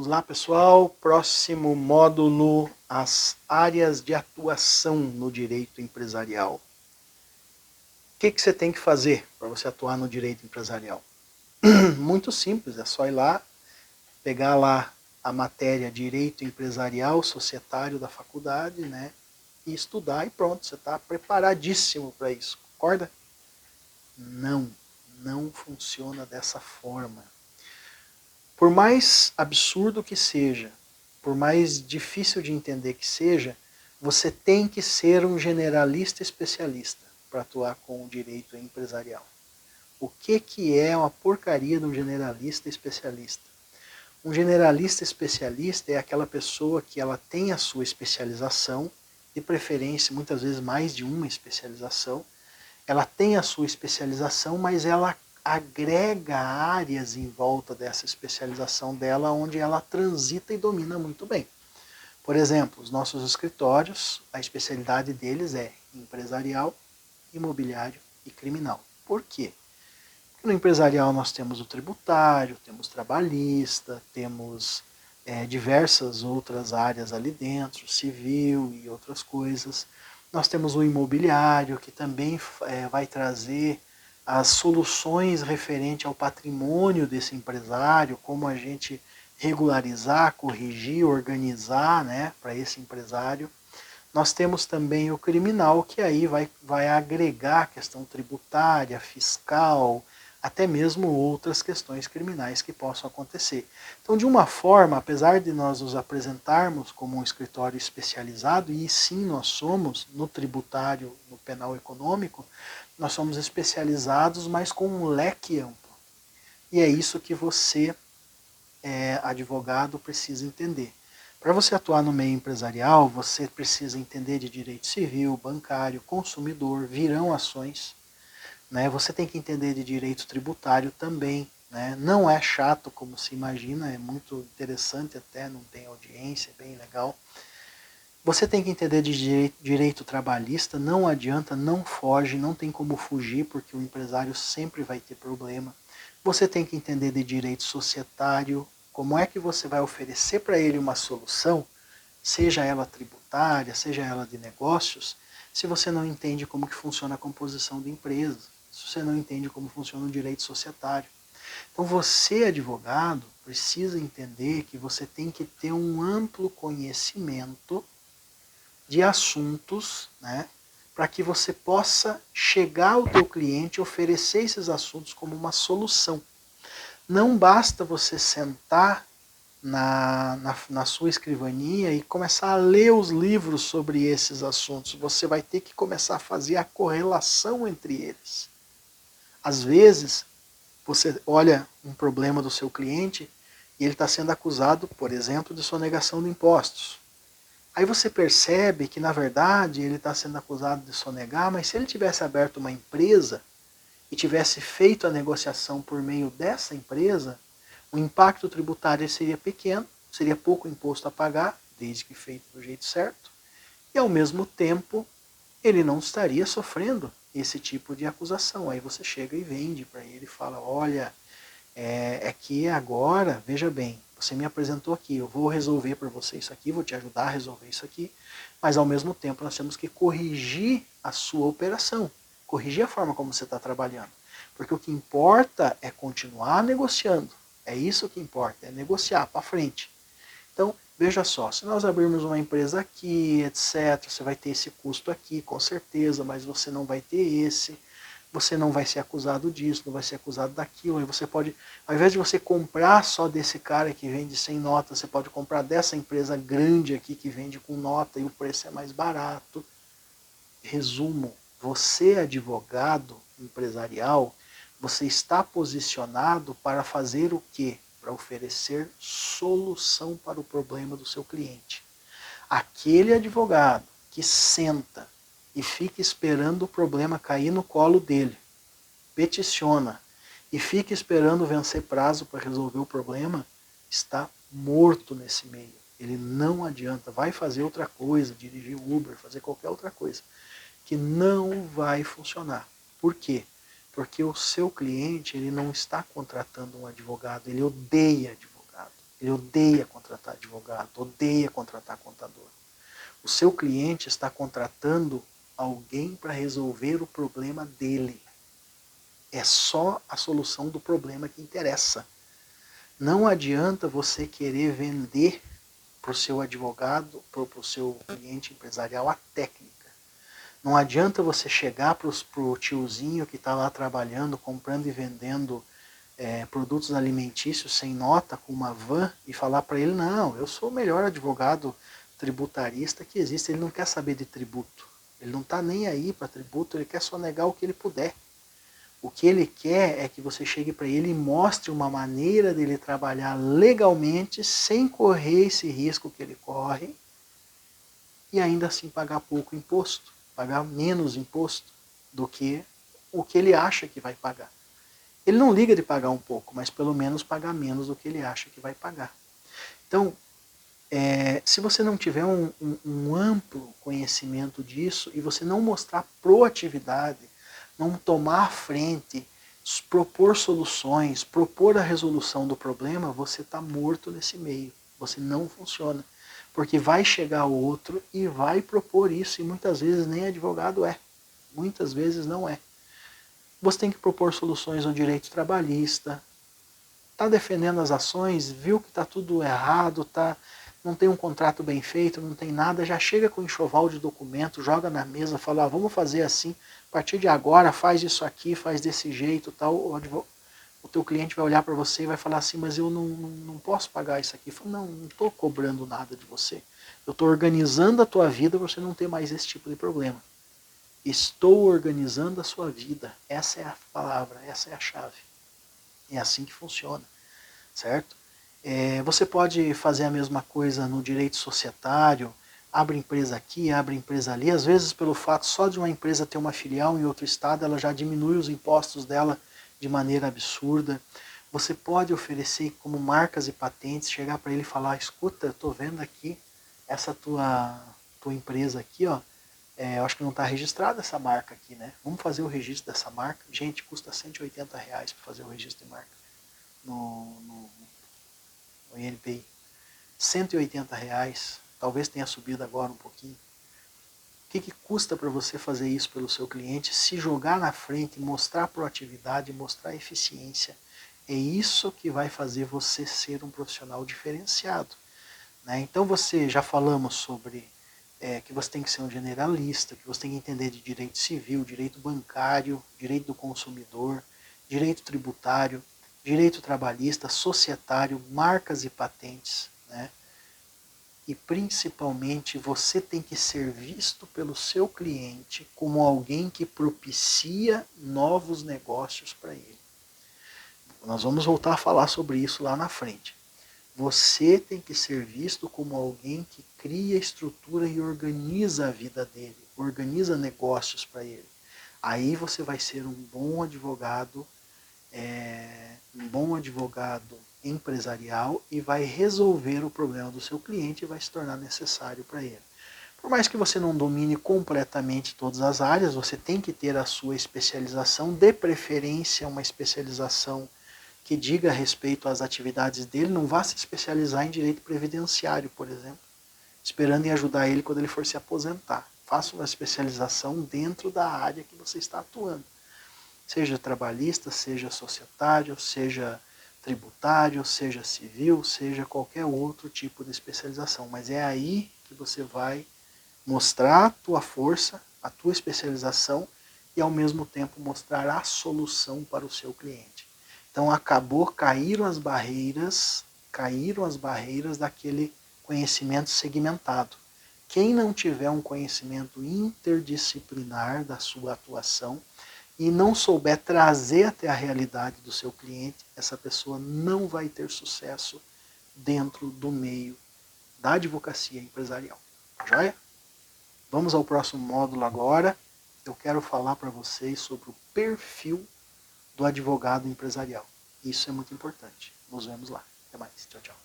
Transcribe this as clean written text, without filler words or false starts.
Vamos lá, pessoal. Próximo módulo, as áreas de atuação no direito empresarial. O que você tem que fazer para você atuar no direito empresarial? Muito simples, é só ir lá, pegar lá a matéria Direito Empresarial Societário da faculdade, né? E estudar e pronto, você está preparadíssimo para isso. Concorda? Não funciona dessa forma. Por mais absurdo que seja, por mais difícil de entender que seja, você tem que ser um generalista especialista para atuar com o direito empresarial. O que é uma porcaria de um generalista especialista? Um generalista especialista é aquela pessoa que ela tem a sua especialização, de preferência muitas vezes mais de uma especialização, ela tem a sua especialização, mas ela agrega áreas em volta dessa especialização dela, onde ela transita e domina muito bem. Por exemplo, os nossos escritórios, a especialidade deles é empresarial, imobiliário e criminal. Por quê? Porque no empresarial nós temos o tributário, temos trabalhista, temos diversas outras áreas ali dentro, civil e outras coisas. Nós temos o imobiliário, que também vai trazer as soluções referentes ao patrimônio desse empresário, como a gente regularizar, corrigir, organizar, né, para esse empresário. Nós temos também o criminal, que aí vai agregar a questão tributária, fiscal, até mesmo outras questões criminais que possam acontecer. Então, de uma forma, apesar de nós nos apresentarmos como um escritório especializado, e sim nós somos no tributário, no penal econômico, nós somos especializados, mas com um leque amplo. E é isso que você, advogado, precisa entender. Para você atuar no meio empresarial, você precisa entender de direito civil, bancário, consumidor, virão ações. Né? Você tem que entender de direito tributário também. Né? Não é chato como se imagina, é muito interessante até, não tem audiência, é bem legal. Você tem que entender de direito trabalhista, não adianta, não foge, não tem como fugir, porque o empresário sempre vai ter problema. Você tem que entender de direito societário, como é que você vai oferecer para ele uma solução, seja ela tributária, seja ela de negócios, se você não entende como que funciona a composição da empresa, se você não entende como funciona o direito societário. Então você, advogado, precisa entender que você tem que ter um amplo conhecimento de assuntos, né, para que você possa chegar ao teu cliente e oferecer esses assuntos como uma solução. Não basta você sentar na sua escrivania e começar a ler os livros sobre esses assuntos. Você vai ter que começar a fazer a correlação entre eles. Às vezes, você olha um problema do seu cliente e ele está sendo acusado, por exemplo, de sonegação de impostos. Aí você percebe que, na verdade, ele está sendo acusado de sonegar, mas se ele tivesse aberto uma empresa e tivesse feito a negociação por meio dessa empresa, o impacto tributário seria pequeno, seria pouco imposto a pagar, desde que feito do jeito certo, e ao mesmo tempo ele não estaria sofrendo esse tipo de acusação. Aí você chega e vende para ele e fala, olha, é que agora, veja bem, você me apresentou aqui, eu vou resolver por você isso aqui, vou te ajudar a resolver isso aqui, mas ao mesmo tempo nós temos que corrigir a sua operação, corrigir a forma como você está trabalhando. Porque o que importa é continuar negociando, é isso que importa, é negociar para frente. Então, veja só, se nós abrirmos uma empresa aqui, etc., você vai ter esse custo aqui, com certeza, mas você não vai ter esse, você não vai ser acusado disso, não vai ser acusado daquilo. Aí você pode, ao invés de você comprar só desse cara que vende sem nota, você pode comprar dessa empresa grande aqui que vende com nota e o preço é mais barato. Resumo, você, advogado empresarial, você está posicionado para fazer o quê? Para oferecer solução para o problema do seu cliente. Aquele advogado que senta e fica esperando o problema cair no colo dele, peticiona e fica esperando vencer prazo para resolver o problema, está morto nesse meio. Ele não adianta, vai fazer outra coisa, dirigir Uber, fazer qualquer outra coisa, que não vai funcionar. Por quê? Porque o seu cliente ele não está contratando um advogado, ele odeia advogado. Ele odeia contratar advogado, odeia contratar contador. O seu cliente está contratando alguém para resolver o problema dele. É só a solução do problema que interessa. Não adianta você querer vender para o seu advogado, para o seu cliente empresarial, a técnica. Não adianta você chegar para o tiozinho que está lá trabalhando, comprando e vendendo produtos alimentícios sem nota, com uma van, e falar para ele, não, eu sou o melhor advogado tributarista que existe. Ele não quer saber de tributo. Ele não está nem aí para tributo, ele quer só negar o que ele puder. O que ele quer é que você chegue para ele e mostre uma maneira dele trabalhar legalmente, sem correr esse risco que ele corre, e ainda assim pagar pouco imposto, pagar menos imposto do que o que ele acha que vai pagar. Ele não liga de pagar um pouco, mas pelo menos pagar menos do que ele acha que vai pagar. Então, se você não tiver um amplo conhecimento disso e você não mostrar proatividade, não tomar frente, propor soluções, propor a resolução do problema, você está morto nesse meio. Você não funciona. Porque vai chegar outro e vai propor isso, e muitas vezes nem advogado é. Muitas vezes não é. Você tem que propor soluções no direito trabalhista. Está defendendo as ações, viu que está tudo errado, não tem um contrato bem feito, não tem nada, já chega com um enxoval de documento, joga na mesa, fala, vamos fazer assim, a partir de agora faz isso aqui, faz desse jeito, tal. O teu cliente vai olhar para você e vai falar assim, mas eu não posso pagar isso aqui. Fala, não estou cobrando nada de você. Eu estou organizando a tua vida para você não ter mais esse tipo de problema. Estou organizando a sua vida. Essa é a palavra, essa é a chave. É assim que funciona, certo? Você pode fazer a mesma coisa no direito societário, abre empresa aqui, abre empresa ali. Às vezes, pelo fato só de uma empresa ter uma filial em outro estado, ela já diminui os impostos dela de maneira absurda. Você pode oferecer como marcas e patentes, chegar para ele e falar, escuta, eu estou vendo aqui essa tua empresa aqui, ó, eu acho que não está registrada essa marca aqui, né? Vamos fazer o registro dessa marca. Gente, custa R$180 para fazer o registro de marca no INPI. R$180, talvez tenha subido agora um pouquinho. O que custa para você fazer isso pelo seu cliente? Se jogar na frente, mostrar proatividade, mostrar eficiência. É isso que vai fazer você ser um profissional diferenciado. Né? Então já falamos sobre que você tem que ser um generalista, que você tem que entender de direito civil, direito bancário, direito do consumidor, direito tributário, direito trabalhista, societário, marcas e patentes. Né? E principalmente você tem que ser visto pelo seu cliente como alguém que propicia novos negócios para ele. Nós vamos voltar a falar sobre isso lá na frente. Você tem que ser visto como alguém que cria estrutura e organiza a vida dele, organiza negócios para ele. Aí você vai ser um bom advogado empresarial e vai resolver o problema do seu cliente e vai se tornar necessário para ele. Por mais que você não domine completamente todas as áreas, você tem que ter a sua especialização, de preferência uma especialização que diga respeito às atividades dele. Não vá se especializar em direito previdenciário, por exemplo, esperando em ajudar ele quando ele for se aposentar. Faça uma especialização dentro da área que você está atuando. Seja trabalhista, seja societário, seja tributário, seja civil, seja qualquer outro tipo de especialização. Mas é aí que você vai mostrar a tua força, a tua especialização e ao mesmo tempo mostrar a solução para o seu cliente. Então caíram as barreiras daquele conhecimento segmentado. Quem não tiver um conhecimento interdisciplinar da sua atuação e não souber trazer até a realidade do seu cliente, essa pessoa não vai ter sucesso dentro do meio da advocacia empresarial. Joia? Vamos ao próximo módulo agora. Eu quero falar para vocês sobre o perfil do advogado empresarial. Isso é muito importante. Nos vemos lá. Até mais. Tchau, tchau.